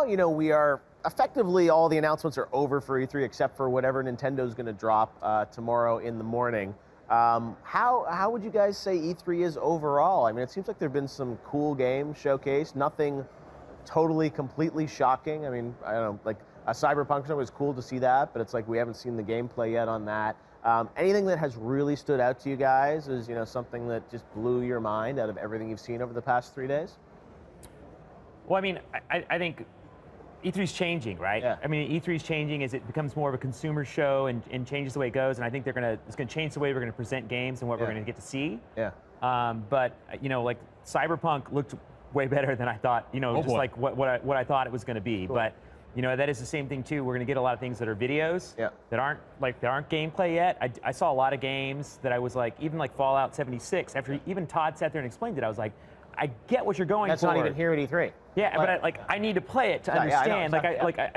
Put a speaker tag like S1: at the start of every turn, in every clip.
S1: now, we are effectively all the announcements are over for E3 except for whatever Nintendo's going to drop tomorrow in the morning. How would you guys say E3 is overall? I mean, it seems like there've been some cool games showcased. Nothing totally, completely shocking. I mean, I don't know, like a Cyberpunk show was cool to see that, but it's like we haven't seen the gameplay yet on that. Anything that has really stood out to you guys is, something that just blew your mind out of everything you've seen over the past 3 days?
S2: Well, I mean, I think E3's changing, right?
S1: Yeah.
S2: I mean, E3's changing as it becomes more of a consumer show and changes the way it goes. And I think it's going to change the way we're going to present games and what we're going to get to see.
S1: Yeah.
S2: But like Cyberpunk looked way better than I thought. Like what I thought it was going to be. Cool. But that is the same thing too. We're going to get a lot of things that are videos that aren't gameplay yet. I saw a lot of games that I was like, even like Fallout 76. After even Todd sat there and explained it, I was like, I get what you're going for.
S1: That's not even here at E3.
S2: Yeah, but I need to play it to understand.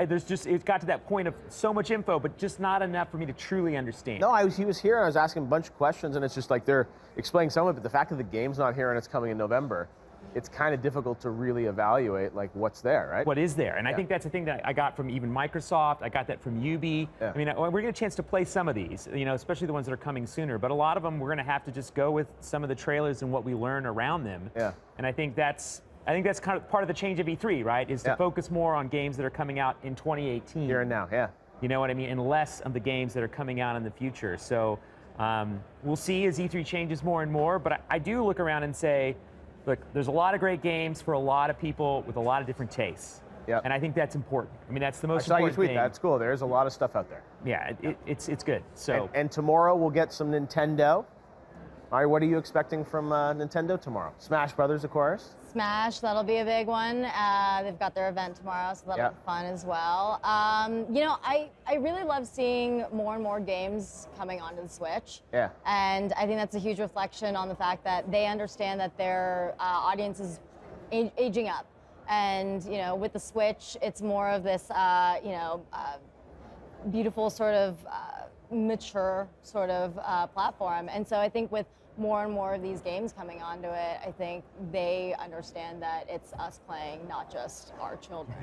S2: There's just, it got to that point of so much info, but just not enough for me to truly understand.
S1: No, he was here and I was asking a bunch of questions, and it's just like they're explaining some of it, but the fact that the game's not here and it's coming in November, it's kind of difficult to really evaluate like what's there, right?
S2: What is there? And I think that's the thing that I got from even Microsoft. I got that from Ubi.
S1: Yeah.
S2: I mean, we're getting a chance to play some of these, especially the ones that are coming sooner. But a lot of them, we're going to have to just go with some of the trailers and what we learn around them.
S1: Yeah.
S2: And I think that's kind of part of the change of E3, right? Is to focus more on games that are coming out in 2018.
S1: Here and now, yeah.
S2: You know what I mean? And less of the games that are coming out in the future. So we'll see as E3 changes more and more. But I do look around and say, look, there's a lot of great games for a lot of people with a lot of different tastes.
S1: Yep.
S2: And I think that's important. I mean, that's the most
S1: important
S2: important
S1: thing. That's cool. There's a lot of stuff out there.
S2: Yeah, it's good. So
S1: and tomorrow we'll get some Nintendo. All right, what are you expecting from Nintendo tomorrow? Smash Brothers, of course.
S3: Smash, that'll be a big one. They've got their event tomorrow, so that'll be fun as well. I really love seeing more and more games coming onto the Switch.
S1: Yeah.
S3: And I think that's a huge reflection on the fact that they understand that their audience is aging up. And, with the Switch, it's more of this, beautiful sort of mature sort of platform. And so I think with more and more of these games coming onto it, I think they understand that it's us playing, not just our children.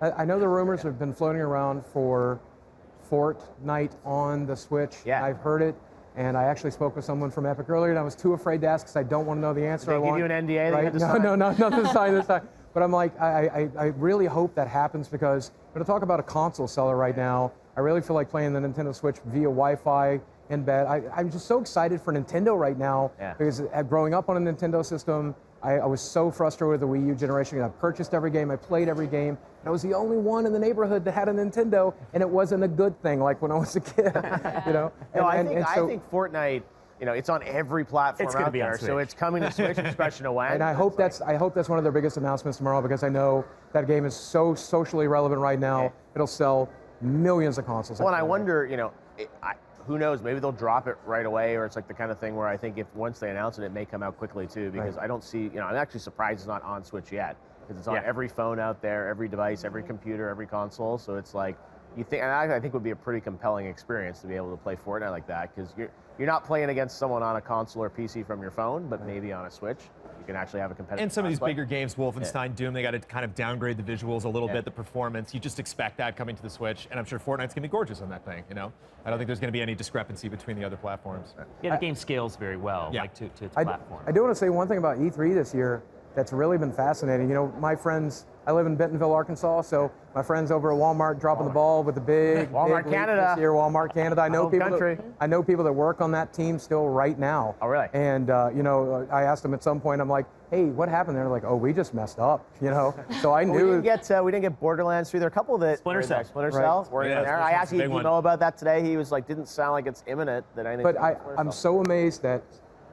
S4: I know the rumors have been floating around for Fortnite on the Switch.
S1: Yeah.
S4: I've heard it, and I actually spoke with someone from Epic earlier, and I was too afraid to ask because I don't want to know the answer.
S1: Did they give you an NDA that you had to sign?
S4: No, nothing to sign this time. But I'm like, I really hope that happens because we're going to talk about a console seller right now. I really feel like playing the Nintendo Switch via Wi-Fi in bed. I'm just so excited for Nintendo right now because growing up on a Nintendo system, I was so frustrated with the Wii U generation. I purchased every game, I played every game, and I was the only one in the neighborhood that had a Nintendo, and it wasn't a good thing like when I was a kid,
S1: No, I think Fortnite, it's on every platform out there, so it's coming to Switch. It's a question of when.
S4: And I hope that's one of their biggest announcements tomorrow because I know that game is so socially relevant right now. It'll sell millions of consoles.
S1: Well, and I wonder, who knows? Maybe they'll drop it right away, or it's like the kind of thing where I think if once they announce it, it may come out quickly too. Because I don't see, I'm actually surprised it's not on Switch yet, because it's on every phone out there, every device, every computer, every console. So it's like you think, and I think it would be a pretty compelling experience to be able to play Fortnite like that, because you're not playing against someone on a console or PC from your phone, but maybe on a Switch. You can actually have a competitive.
S5: And some of these bigger games, Wolfenstein, Doom, they got to kind of downgrade the visuals a little bit, the performance. You just expect that coming to the Switch, and I'm sure Fortnite's gonna be gorgeous on that thing. I don't think there's gonna be any discrepancy between the other platforms.
S2: Yeah, the game scales very well, to its platform.
S4: I do want to say one thing about E3 this year that's really been fascinating. My friends, I live in Bentonville, Arkansas, so my friends over at Walmart dropping the ball with the big
S1: Walmart
S4: big
S1: Canada
S4: this year. Walmart Canada. I know
S1: country.
S4: I know people that work on that team still right now.
S1: Oh, really?
S4: And I asked them at some point. I'm like, hey, what happened? They're like, oh, we just messed up. So I knew
S1: we didn't get Borderlands 3. There are a couple that
S2: Splinter Cell.
S1: Splinter Cell. Were in there. I asked Emo about that today. He was like, didn't sound like it's imminent that anything.
S4: But I'm so amazed that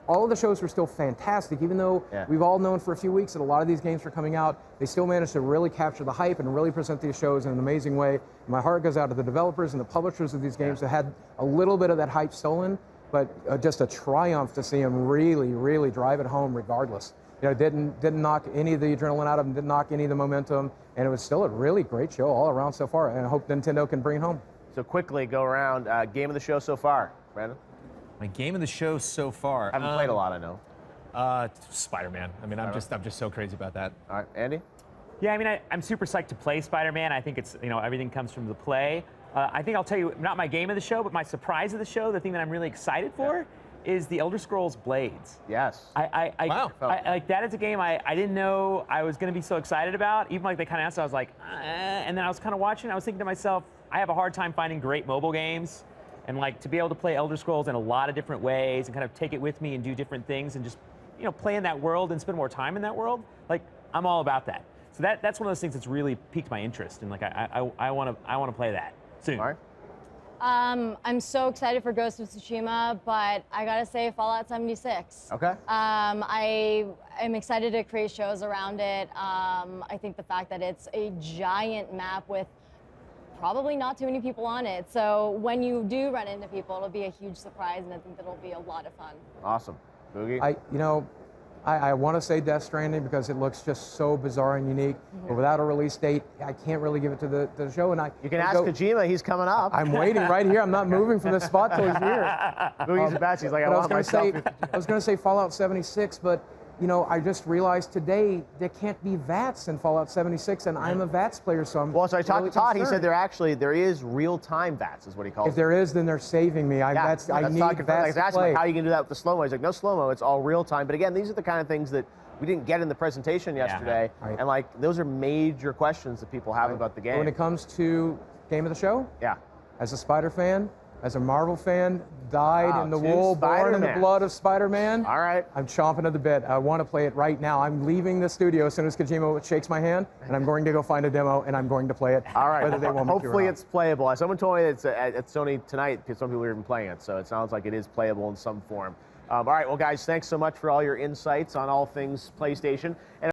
S4: all of the shows were still fantastic, even though we've all known for a few weeks that a lot of these games were coming out. They still managed to really capture the hype and really present these shows in an amazing way. And my heart goes out to the developers and the publishers of these games that had a little bit of that hype stolen, but just a triumph to see them really, really drive it home regardless. Didn't knock any of the adrenaline out of them, didn't knock any of the momentum, and it was still a really great show all around so far, and I hope Nintendo can bring it home.
S1: So quickly, go around. Game of the show so far, Brandon?
S5: My game of the show so far.
S1: Haven't played a lot, I know.
S5: Spider-Man. I mean, I'm just so crazy about that.
S1: All right, Andy?
S2: Yeah, I mean, I'm super psyched to play Spider-Man. I think it's, everything comes from the play. I think I'll tell you, not my game of the show, but my surprise of the show, the thing that I'm really excited for is the Elder Scrolls Blades.
S1: Yes.
S5: Wow.
S2: Like that is a game I didn't know I was going to be so excited about. Even like they kind of asked, I was like, and then I was kind of watching, I was thinking to myself, I have a hard time finding great mobile games. And like to be able to play Elder Scrolls in a lot of different ways and kind of take it with me and do different things and just, play in that world and spend more time in that world, like I'm all about that. So that's one of those things that's really piqued my interest, and like I want to play that soon.
S1: All right.
S3: I'm so excited for Ghost of Tsushima, but I gotta say Fallout 76.
S1: Okay.
S3: I am excited to create shows around it. I think the fact that it's a giant map with probably not too many people on it. So when you do run into people, it'll be a huge surprise, and I think that'll be a lot of fun.
S1: Awesome. Boogie?
S4: I want to say Death Stranding because it looks just so bizarre and unique, but without a release date, I can't really give it to the show. And
S1: you can ask Kojima, he's coming up.
S4: I'm waiting right here. I'm not moving from this spot till he's here.
S1: Boogie's about he's like, I was going
S4: to say Fallout 76, but I just realized today there can't be VATS in Fallout 76, and I'm a VATS player, so I'm
S1: Well, so I talked
S4: really
S1: to Todd.
S4: concerned.
S1: He said there is real-time VATS, is what he calls it.
S4: If there is, then they're saving me. I need VATS
S1: like,
S4: to play.
S1: How are you going to do that with the slow-mo? He's like, no slow-mo, it's all real-time. But again, these are the kind of things that we didn't get in the presentation yesterday, and like those are major questions that people have about the game.
S4: When it comes to game of the show, as a Spider fan, as a Marvel fan, dyed in the wool, born in the blood of Spider-Man.
S1: All right.
S4: I'm chomping at the bit. I want to play it right now. I'm leaving the studio as soon as Kojima shakes my hand, and I'm going to go find a demo, and I'm going to play it.
S1: All right.
S4: Whether they want me to or
S1: Hopefully
S4: not.
S1: it's playable. Someone told me it's at Sony tonight because some people are even playing it, so it sounds like it is playable in some form. All right, well, guys, thanks so much for all your insights on all things PlayStation. And